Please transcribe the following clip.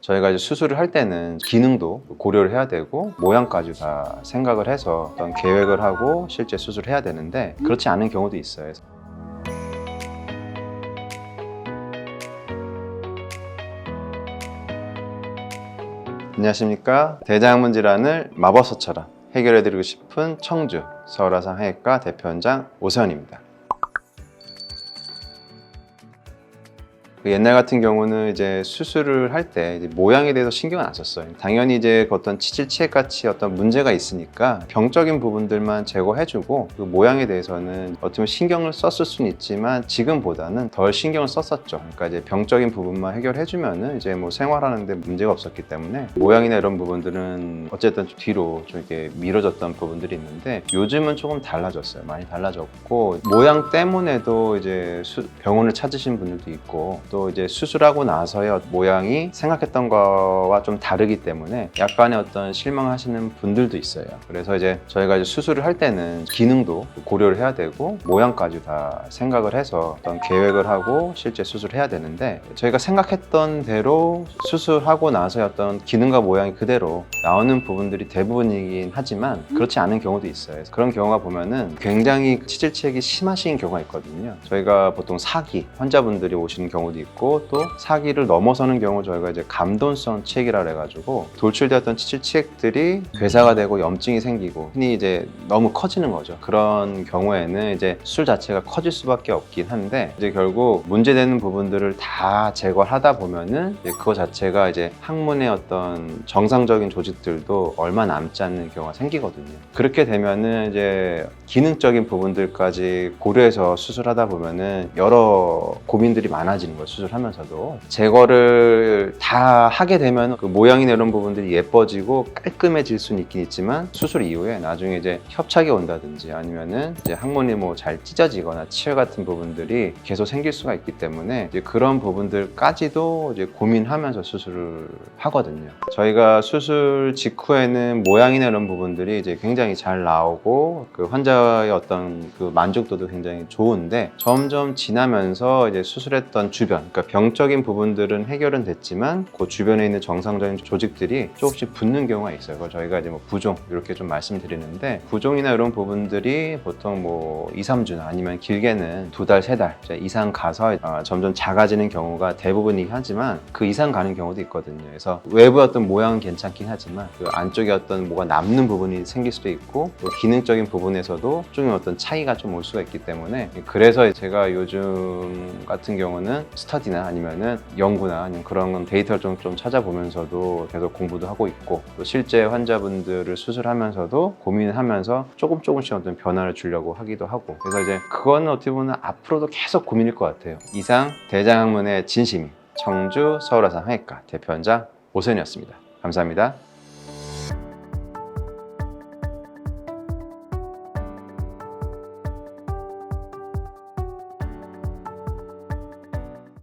저희가 이제 수술을 할 때는 기능도 고려를 해야 되고 모양까지 다 생각을 해서 어떤 계획을 하고 실제 수술을 해야 되는데 그렇지 않은 경우도 있어요. 안녕하십니까. 대장암 질환을 마법서처럼 해결해드리고 싶은 청주 서울아산해외과 대표원장 오세훈입니다. 옛날 같은 경우는 이제 수술을 할 때 모양에 대해서 신경을 안 썼어요. 당연히 이제 어떤 치질치액 같이 어떤 문제가 있으니까 병적인 부분들만 제거해주고 그 모양에 대해서는 어떻게 보면 신경을 썼을 수는 있지만 지금보다는 덜 신경을 썼었죠. 그러니까 이제 병적인 부분만 해결해주면은 이제 뭐 생활하는데 문제가 없었기 때문에 모양이나 이런 부분들은 어쨌든 뒤로 좀 이렇게 미뤄졌던 부분들이 있는데 요즘은 조금 달라졌어요. 많이 달라졌고 모양 때문에도 이제 병원을 찾으신 분들도 있고 또 이제 수술하고 나서의 모양이 생각했던 거와 좀 다르기 때문에 약간의 어떤 실망하시는 분들도 있어요. 그래서 이제 저희가 이제 수술을 할 때는 기능도 고려를 해야 되고 모양까지 다 생각을 해서 어떤 계획을 하고 실제 수술을 해야 되는데 저희가 생각했던 대로 수술하고 나서의 어떤 기능과 모양이 그대로 나오는 부분들이 대부분이긴 하지만 그렇지 않은 경우도 있어요. 그런 경우가 보면은 굉장히 치질치액이 심하신 경우가 있거든요. 저희가 보통 사기 환자분들이 오시는 경우도 있고 또 사기를 넘어서는 경우 저희가 이제 감돈성 치액이라 해가지고 돌출되었던 치질치액들이 괴사가 되고 염증이 생기고 흔히 이제 너무 커지는 거죠. 그런 경우에는 이제 수술 자체가 커질 수밖에 없긴 한데 이제 결국 문제되는 부분들을 다 제거하다 보면은 이제 그거 자체가 이제 항문의 어떤 정상적인 조직들도 얼마 남지 않는 경우가 생기거든요. 그렇게 되면은 이제 기능적인 부분들까지 고려해서 수술하다 보면은 여러 고민들이 많아지는 거예요. 수술하면서도 제거를 다 하게 되면 그 모양이나 이런 부분들이 예뻐지고 깔끔해질 수는 있긴 있지만 수술 이후에 나중에 이제 협착이 온다든지 아니면은 이제 항문이 뭐 잘 찢어지거나 치열 같은 부분들이 계속 생길 수가 있기 때문에 이제 그런 부분들까지도 이제 고민하면서 수술을 하거든요. 저희가 수술 직후에는 모양이나 이런 부분들이 이제 굉장히 잘 나오고 그 환자의 어떤 그 만족도도 굉장히 좋은데 점점 지나면서 이제 수술했던 주변, 그러니까 병적인 부분들은 해결은 됐지만 그 주변에 있는 정상적인 조직들이 조금씩 붙는 경우가 있어요. 그걸 저희가 이제 뭐 부종 이렇게 좀 말씀드리는데 부종이나 이런 부분들이 보통 뭐 2, 3주나 아니면 길게는 2달, 3달 이상 가서 점점 작아지는 경우가 대부분이긴 하지만 그 이상 가는 경우도 있거든요. 그래서 외부 어떤 모양은 괜찮긴 하지만 그 안쪽에 어떤 뭐가 남는 부분이 생길 수도 있고 또 기능적인 부분에서도 좀 어떤 차이가 좀 올 수가 있기 때문에 그래서 제가 요즘 같은 경우는 스터디나 아니면은 연구나 아니면 그런 데이터를 좀 찾아보면서도 계속 공부도 하고 있고 또 실제 환자분들을 수술하면서도 고민하면서 조금씩 어떤 변화를 주려고 하기도 하고 그래서 이제 그거는 어떻게 보면 앞으로도 계속 고민일 것 같아요. 이상 대장학문의 진심이 청주 서울아산해외과 대표원장 오세훈이었습니다. 감사합니다.